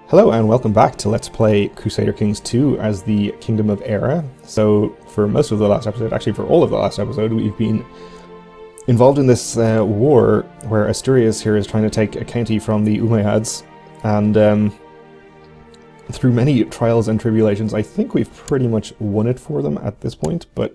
Hello and welcome back to Let's Play Crusader Kings 2 as the Kingdom of Era. So for most of the last episode, actually for all of the last episode, we've been involved in this war where Asturias here is trying to take a county from the Umayyads, and through many trials and tribulations I think we've pretty much won it for them at this point, but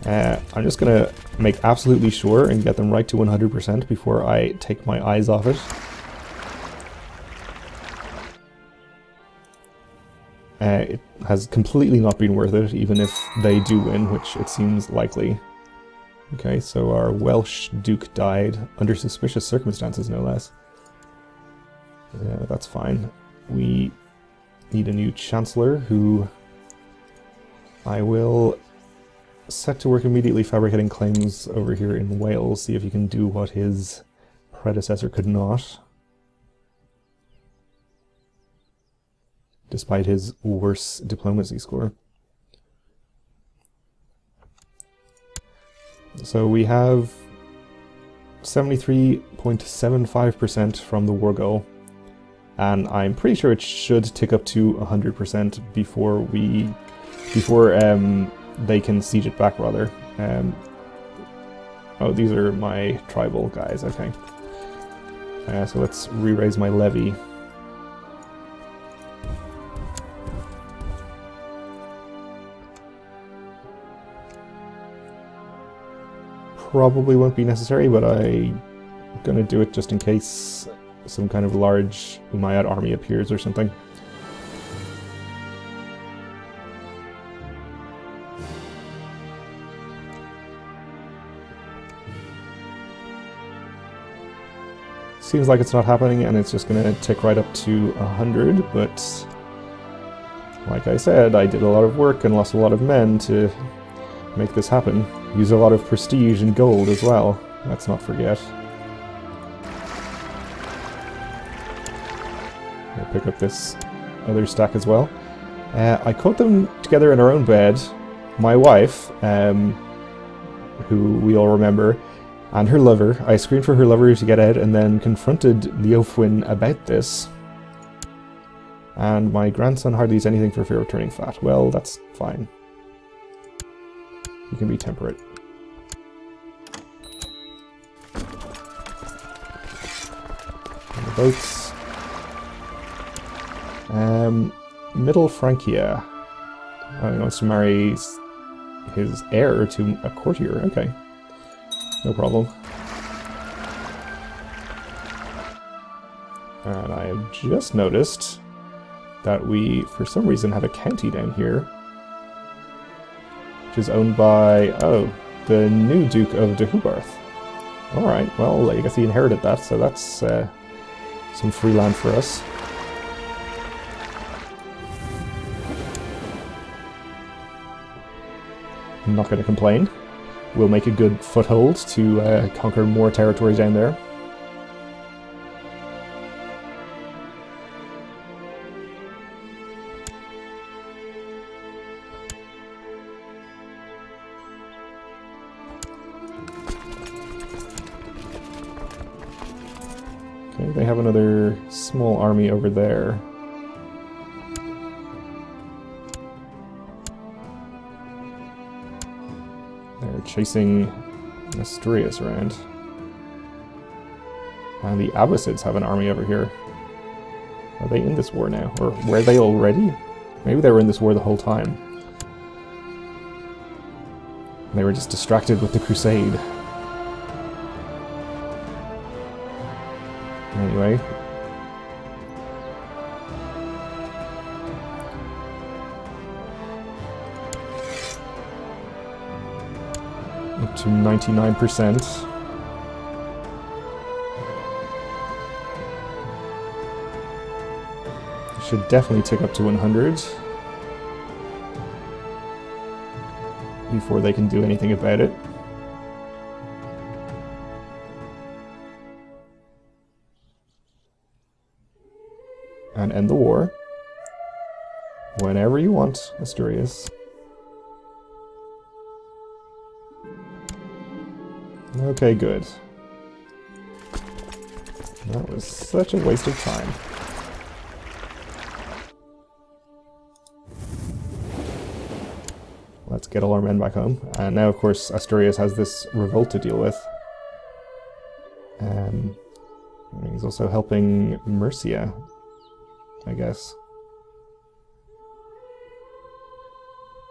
I'm just going to make absolutely sure and get them right to 100% before I take my eyes off it. It has completely not been worth it, even if they do win, which it seems likely. Okay, so our Welsh Duke died, under suspicious circumstances, no less. Yeah, that's fine. We need a new Chancellor, who I will set to work immediately fabricating claims over here in Wales, see if he can do what his predecessor could not, despite his worse diplomacy score. So we have 73.75% from the war goal, and I'm pretty sure it should tick up to 100% before they can siege it back, rather. Oh, these are my tribal guys, okay. So let's re-raise my levy. Probably won't be necessary, but I'm gonna do it just in case some kind of large Umayyad army appears or something. Seems like it's not happening, and it's just gonna tick right up to 100, but like I said, I did a lot of work and lost a lot of men to make this happen. Use a lot of prestige and gold as well, let's not forget. I'll pick up this other stack as well. I caught them together in our own bed, my wife, who we all remember, and her lover. I screamed for her lover to get out and then confronted Leofwin about this. And my grandson hardly eats anything for fear of turning fat. Well, that's fine. You can be temperate. And the boats. Middle Francia. Oh, he wants to marry his heir to a courtier. Okay. No problem. And I have just noticed that we, for some reason, have a county down here, which is owned by, oh, the new Duke of de Hubarth. Alright, well, I guess he inherited that, so that's some free land for us. I'm not going to complain. We'll make a good foothold to conquer more territory down there. Okay, they have another small army over there. They're chasing Asturias around. And the Abbasids have an army over here. Are they in this war now? Or were they already? Maybe they were in this war the whole time. They were just distracted with the Crusade. Anyway. Up to 99%. Should definitely tick up to 100 before they can do anything about it. And end the war whenever you want, Asturias. Okay, good. That was such a waste of time. let's get all our men back home. And now, of course, Asturias has this revolt to deal with. He's also helping Murcia, I guess.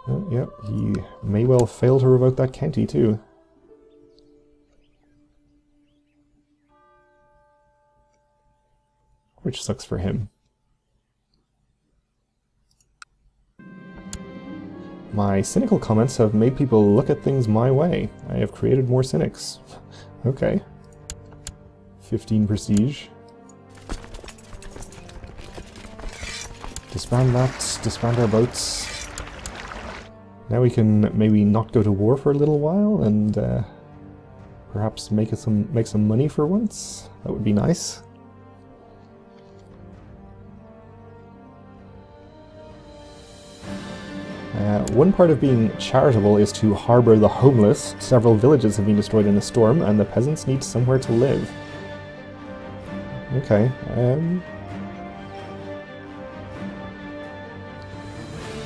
Oh, yep, he may well fail to revoke that county too. Which sucks for him. My cynical comments have made people look at things my way. I have created more cynics. Okay. 15 prestige. Disband that, disband our boats. Now we can maybe not go to war for a little while and perhaps make some money for once. That would be nice. One part of being charitable is to harbor the homeless. Several villages have been destroyed in a storm, and the peasants need somewhere to live. Okay,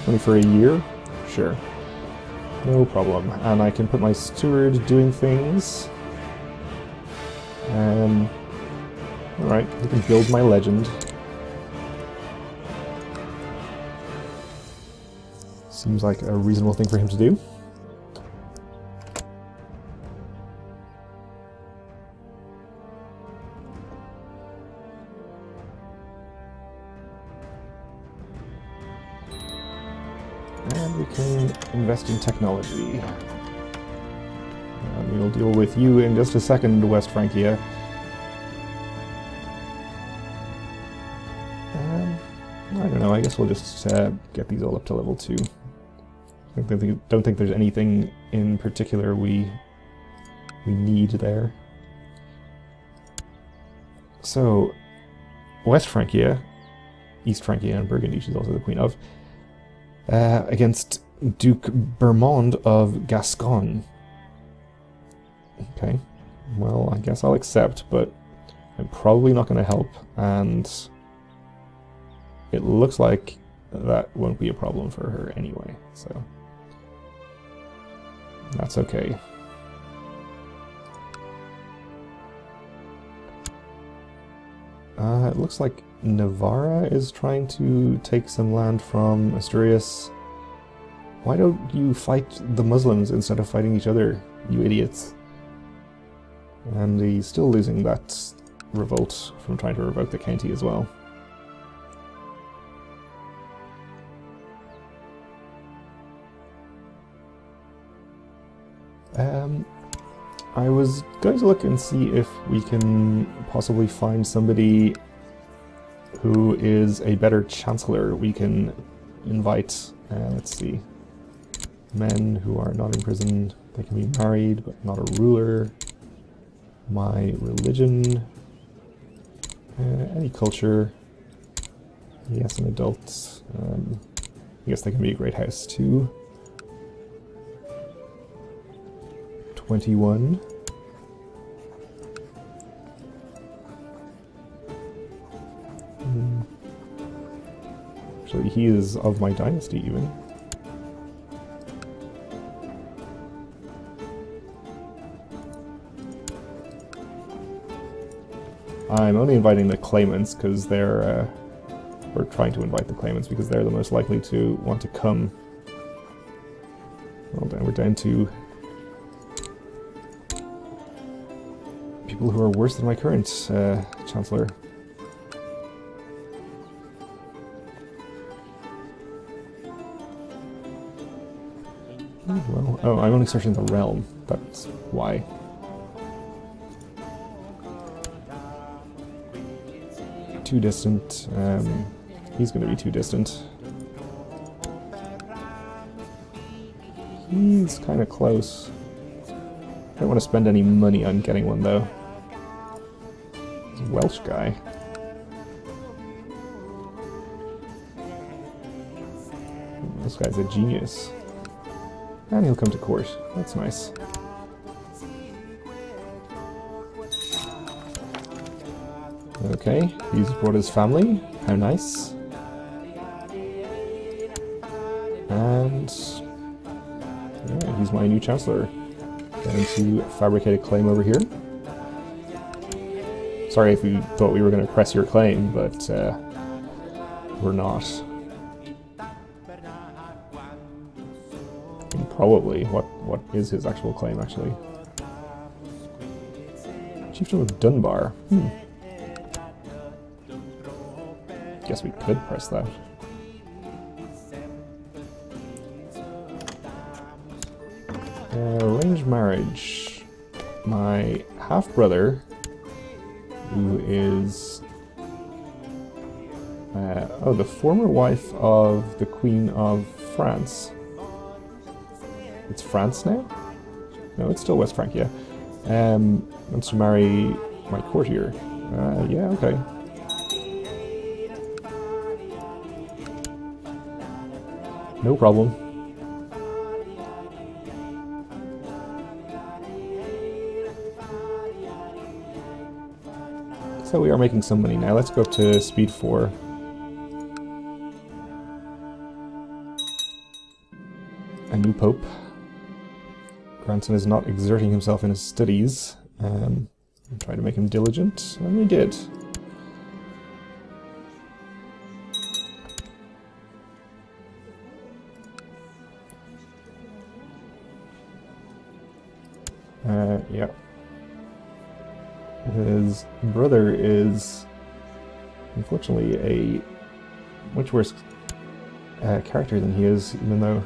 only for a year? Sure. No problem. And I can put my steward doing things. Alright, he can build my legend. Seems like a reasonable thing for him to do. And we can invest in technology. And we'll deal with you in just a second, West Francia. I don't know, I guess we'll just get these all up to level 2. I don't think there's anything in particular we need there. So, West Francia, East Francia and Burgundy, she's also the queen of, against Duke Bermond of Gascogne. Okay, well, I guess I'll accept, but I'm probably not going to help, and it looks like that won't be a problem for her anyway, so that's okay. It looks like Navarra is trying to take some land from Asturias. Why don't you fight the Muslims instead of fighting each other, you idiots? And he's still losing that revolt from trying to revoke the county as well. I was going to look and see if we can possibly find somebody who is a better chancellor we can invite. Let's see. Men who are not in prison, they can be married but not a ruler. My religion, any culture. Yes, an adult. I guess they can be a great house too. 21. Actually, he is of my dynasty even. I'm only inviting the claimants because they're, we're trying to invite the claimants because they're the most likely to want to come. Well, then we're down to people who are worse than my current chancellor. Well, oh, I'm only searching the realm. That's why. Too distant. He's going to be too distant. He's kind of close. I don't want to spend any money on getting one though. He's a Welsh guy. This guy's a genius. And he'll come to court. That's nice. Okay, he's brought his family. How nice. And Yeah, he's my new chancellor. Going to fabricate a claim over here. Sorry if you thought we were going to press your claim, but we're not. And probably, what is his actual claim, actually? Chieftain of Dunbar. Guess we could press that. Arranged marriage. My half-brother, who is the former wife of the Queen of France. It's France now? No, it's still West Francia. Wants to marry my courtier. Yeah, okay. No problem. So we are making some money now. Let's go up to speed 4. A new pope. Grandson is not exerting himself in his studies. I'm trying to make him diligent, and we did. Yeah. His brother is, unfortunately, a much worse character than he is, even though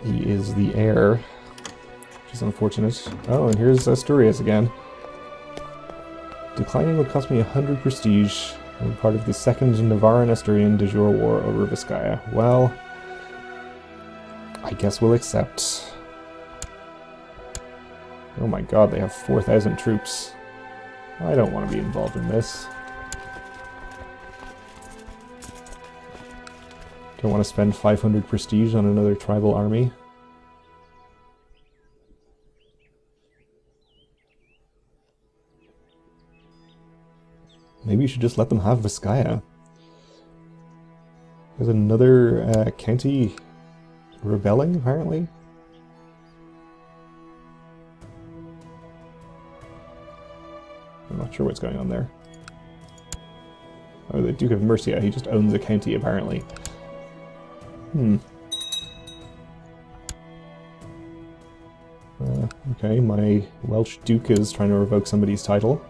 he is the heir, which is unfortunate. Oh, and here's Asturias again. Declining would cost me 100 prestige. I'm part of the second Navarran-Asturian de jure war over Vizcaya. Well, I guess we'll accept. Oh my god, they have 4,000 troops. I don't want to be involved in this. Don't want to spend 500 prestige on another tribal army. Maybe you should just let them have Vizcaya. There's another county rebelling, apparently. I'm not sure what's going on there. Oh, the Duke of Mercia, he just owns a county, apparently. Okay, my Welsh Duke is trying to revoke somebody's title.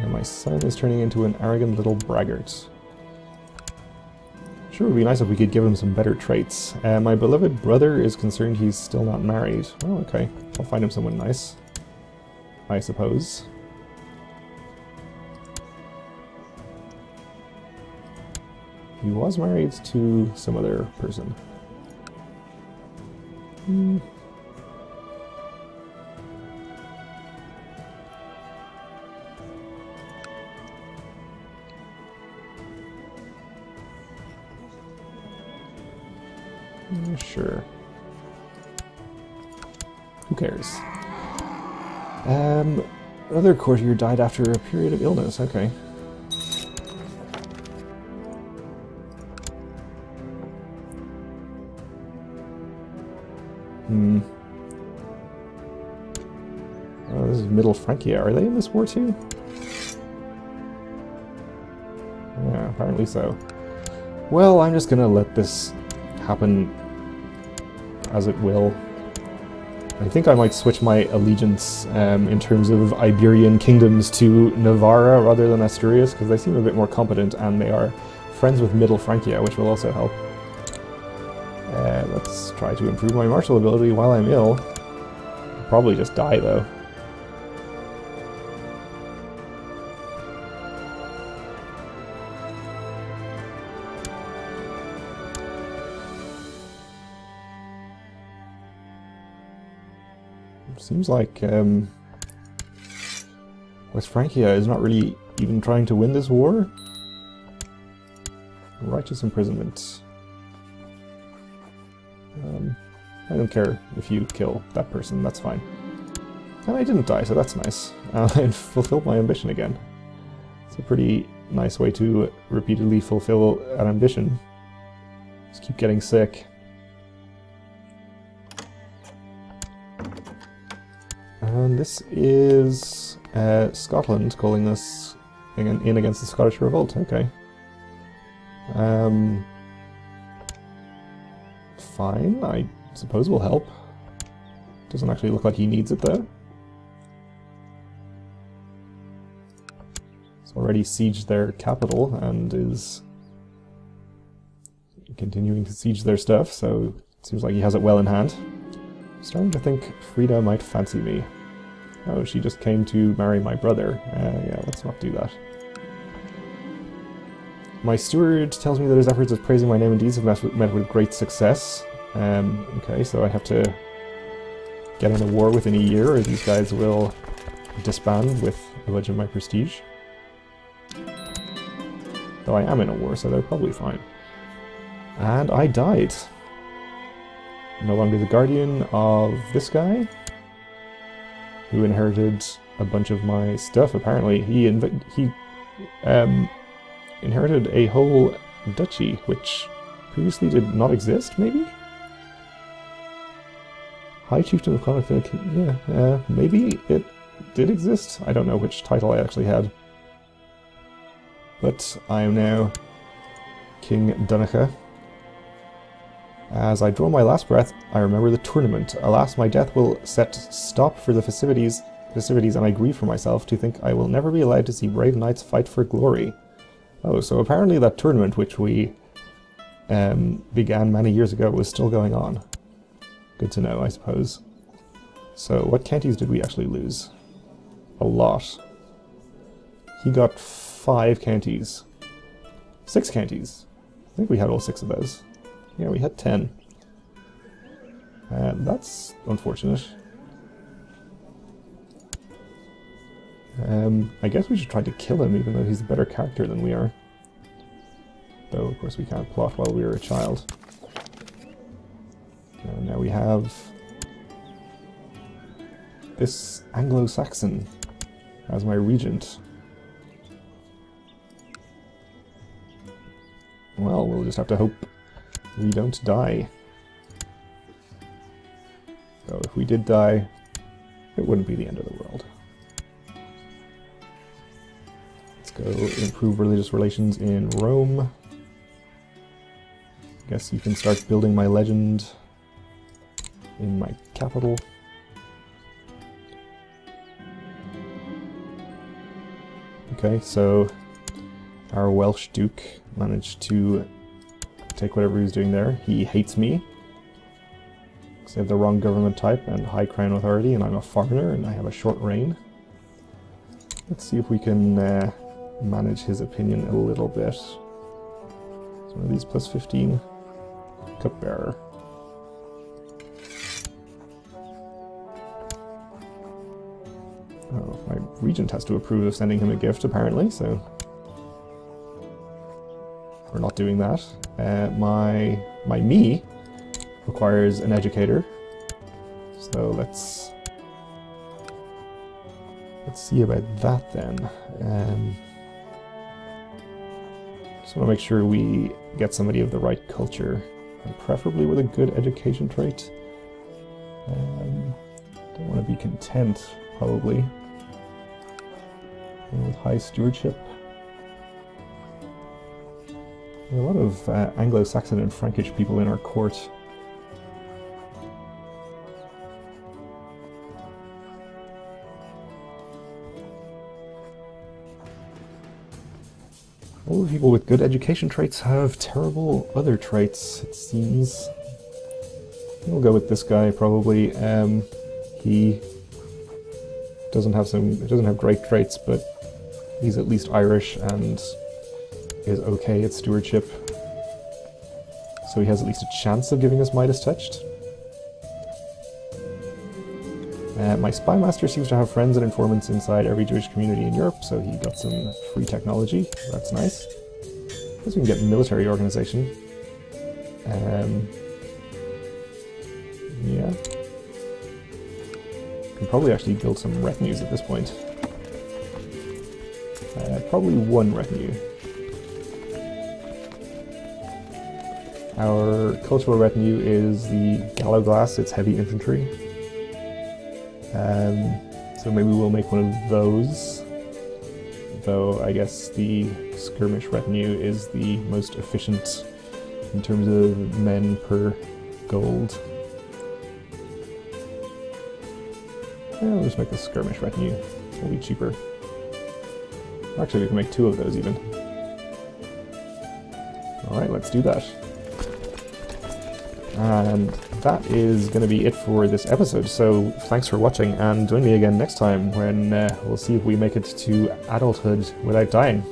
My son is turning into an arrogant little braggart. Sure, it would be nice if we could give him some better traits. My beloved brother is concerned he's still not married. Oh, okay. I'll find him someone nice, I suppose. He was married to some other person. Sure. Who cares? Another courtier died after a period of illness. Okay. Oh, this is Middle Francia. Are they in this war too? Yeah, apparently so. Well, I'm just gonna let this happen as it will. I think I might switch my allegiance in terms of Iberian kingdoms to Navarra rather than Asturias, because they seem a bit more competent and they are friends with Middle Francia, which will also help. Let's try to improve my martial ability while I'm ill. I'll probably just die though. Seems like West Francia is not really even trying to win this war. Righteous imprisonment. I don't care if you kill that person, that's fine. And I didn't die, so that's nice. I fulfilled my ambition again. It's a pretty nice way to repeatedly fulfill an ambition. Just keep getting sick. And this is Scotland calling us in against the Scottish Revolt. Okay. Fine, I suppose we'll help. Doesn't actually look like he needs it though. It's already sieged their capital and is continuing to siege their stuff, so it seems like he has it well in hand. I'm starting to think Frida might fancy me. Oh, she just came to marry my brother. Yeah, let's not do that. My steward tells me that his efforts of praising my name and deeds have met with great success. Okay, so I have to get in a war within a year, or these guys will disband with a bunch of my prestige. Though I am in a war, so they're probably fine. And I died. No longer the guardian of this guy, who inherited a bunch of my stuff. Apparently, he inherited a whole duchy, which previously did not exist, maybe? High Chieftain of Clonmacnoise, yeah, maybe it did exist? I don't know which title I actually had. But I am now King Dunica. As I draw my last breath, I remember the tournament. Alas, my death will set stop for the festivities, and I grieve for myself to think I will never be allowed to see brave knights fight for glory. Oh, so apparently that tournament, which we began many years ago, was still going on. Good to know, I suppose. So, what counties did we actually lose? A lot. He got 5 counties. 6 counties. I think we had all 6 of those. Yeah, we had 10. That's unfortunate. I guess we should try to kill him, even though he's a better character than we are. Though, of course, we can't plot while we were a child. Now we have this Anglo-Saxon as my regent. Well, we'll just have to hope we don't die. Though if we did die, it wouldn't be the end of the world. Let's go improve religious relations in Rome. Guess you can start building my legend in my capital. Okay, so our Welsh Duke managed to take whatever he was doing there. He hates me, because I have the wrong government type and high crown authority, and I'm a foreigner and I have a short reign. Let's see if we can manage his opinion a little bit. So one of these plus 15. Cupbearer. Oh, my regent has to approve of sending him a gift, apparently, so we're not doing that. My me requires an educator, so let's see about that then. Just want to make sure we get somebody of the right culture, and preferably with a good education trait. Don't want to be content, probably. And with high stewardship. There are a lot of Anglo-Saxon and Frankish people in our court. All the people with good education traits have terrible other traits, it seems. We'll go with this guy, probably. He doesn't have great traits, but he's at least Irish and is okay at stewardship. So he has at least a chance of giving us Midas Touched. My spy master seems to have friends and informants inside every Jewish community in Europe, so he got some free technology. That's nice. I guess we can get military organization. Yeah. Can probably actually build some retinues at this point. Probably one retinue. Our cultural retinue is the Gallo Glass, it's heavy infantry. So maybe we'll make one of those. Though I guess the skirmish retinue is the most efficient in terms of men per gold. Yeah, we'll just make the skirmish retinue. It'll be cheaper. Actually, we can make two of those even. Alright, let's do that. And that is going to be it for this episode, so thanks for watching, and join me again next time when we'll see if we make it to adulthood without dying.